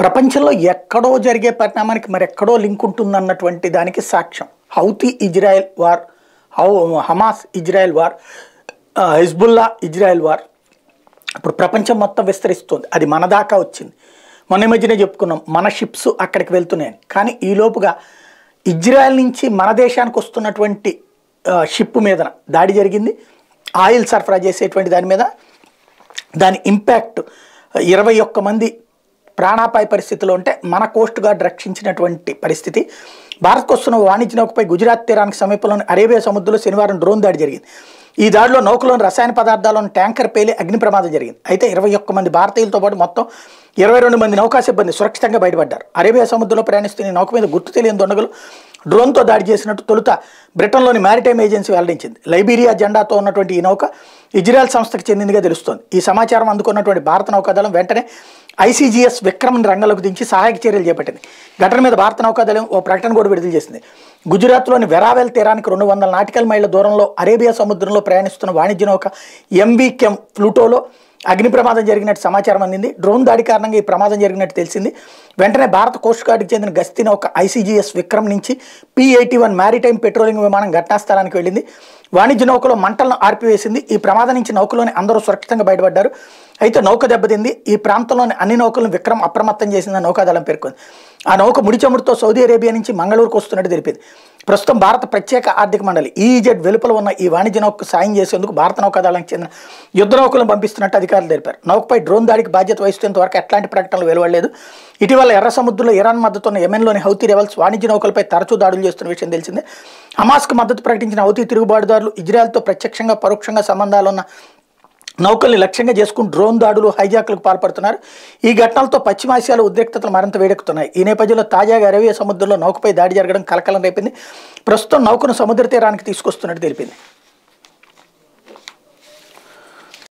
ప్రపంచంలో ఎక్కడో జరిగే పరిణామానికి మరెక్కడో లింక్ ఉంటుందన్నటువంటి దానికి సాక్ష్యం Houthi Israel war, Hamas Israel war, Hezbollah Israel war ఇప్పుడు ప్రపంచం మొత్తం విస్తరిస్తుంది. అది మన దాకా వచ్చింది. మొన్న మధ్యనే చెప్పుకున్నాం మన షిప్స్ అక్కడికి వెళ్తున్నాయని. కానీ ఈలోపుగా ఇజ్రాయెల్ నుంచి మన దేశానికి వస్తున్నటువంటి షిప్ మీద దాడి జరిగింది. ఆయిల్ సరఫరా చేసేటువంటి దాని మీద దాని ఇంపాక్ట్ 21 మంది ప్రాణాపాయ పరిస్థితిలో ఉంటే మన కోస్ట్ గార్డ్ రక్షించినటువంటి పరిస్థితి. భారత్కు వస్తున్న వాణిజ్య నౌకపై గుజరాత్ తీరానికి సమీపంలోని అరేబియా సముద్రంలో శనివారం డ్రోన్ దాడి జరిగింది. ఈ దాడిలో నౌకలోని రసాయన పదార్థాలను ట్యాంకర్ పేలి అగ్ని ప్రమాదం జరిగింది. అయితే 21 మంది భారతీయులతో పాటు మొత్తం 22 మంది నౌకా సిబ్బంది సురక్షితంగా బయటపడ్డారు. అరేబియా సముద్రంలో ప్రయాణిస్తున్న నౌక మీద గుర్తు తెలియని దొండగలు డ్రోన్తో దాడి చేసినట్టు తొలుత బ్రిటన్లోని మ్యారిటైమ్ ఏజెన్సీ వెల్లడించింది. లైబీరియా జెండాతో ఉన్నటువంటి ఈ నౌక ఇజ్రాయెల్ సంస్థకు చెందిందిగా తెలుస్తోంది. ఈ సమాచారం అందుకున్నటువంటి భారత నౌకాదళం వెంటనే ICGS విక్రమ్ని రంగంలోకి దించి సహాయక చర్యలు చేపట్టింది. ఘటన మీద భారత నౌకాదళం ఓ ప్రకటన కూడా విడుదల చేసింది. గుజరాత్లోని వెరావెల్ తీరానికి 200 నాటికల్ మైళ్ళ దూరంలో అరేబియా సముద్రంలో ప్రయాణిస్తున్న వాణిజ్య నౌక MV కెమ్ ప్లూటోలో అగ్ని ప్రమాదం జరిగినట్టు సమాచారం అందింది. డ్రోన్ దాడి కారణంగా ఈ ప్రమాదం జరిగినట్టు తెలిసింది. వెంటనే భారత కోస్ట్ గార్డుకి చెందిన గస్తీ నౌక ICGS విక్రమ్ నుంచి P-81 మ్యారిటైమ్ పెట్రోలింగ్ విమానం ఘటనా స్థలానికి వెళ్ళింది. వాణిజ్య నౌకలో మంటలను ఆర్పివేసింది. ఈ ప్రమాదం నుంచి నౌకలోని అందరూ సురక్షితంగా బయటపడ్డారు. అయితే నౌక దెబ్బతింది. ఈ ప్రాంతంలోని అన్ని నౌకలను విక్రమ్ అప్రమత్తం చేసిందని నౌకాదళం పేర్కొంది. ఆ నౌక ముడి చమురుతో సౌదీ అరేబియా నుంచి మంగళూరుకు వస్తున్నట్టు తెలిపింది. ప్రస్తుతం భారత ప్రత్యేక ఆర్థిక మండలి EEZ వెలుపల ఉన్న ఈ వాణిజ్య నౌకకు సాయం చేసేందుకు భారత నౌకాదళానికి చెందిన యుద్ధ నౌకలను పంపిస్తున్నట్టు అధికారులు తెలిపారు. నౌకపై డ్రోన్ దాడికి బాధ్యత వహిస్తున్నంత వరకు ఎట్లాంటి ప్రకటనలు వెలువడలేదు. ఇటీవల ఎర్ర సముద్రంలో ఇరాన్ మద్దతున్న యెమెన్లోని హౌతీ రెబల్స్ వాణిజ్య నౌకలపై తరచూ దాడులు చేస్తున్న విషయం తెలిసిందే. హమాస్కు మద్దతు ప్రకటించిన హౌతీ తిరుగుబాటుదారులు ఇజ్రాయెల్తో ప్రత్యక్షంగా పరోక్షంగా సంబంధాలున్న నౌకల్ని లక్ష్యంగా చేసుకుని డ్రోన్ దాడులు హైజాక్లకు పాల్పడుతున్నారు. ఈ ఘటనలతో పశ్చిమాసియాలో ఉద్రిక్తతలు మరింత వేడెక్కుతున్నాయి. ఈ నేపథ్యంలో తాజాగా అరేబియా సముద్రంలో నౌకపై దాడి జరగడం కలకలం రేపింది. ప్రస్తుతం నౌకను సముద్ర తీరానికి తీసుకొస్తున్నట్టు తెలిపింది.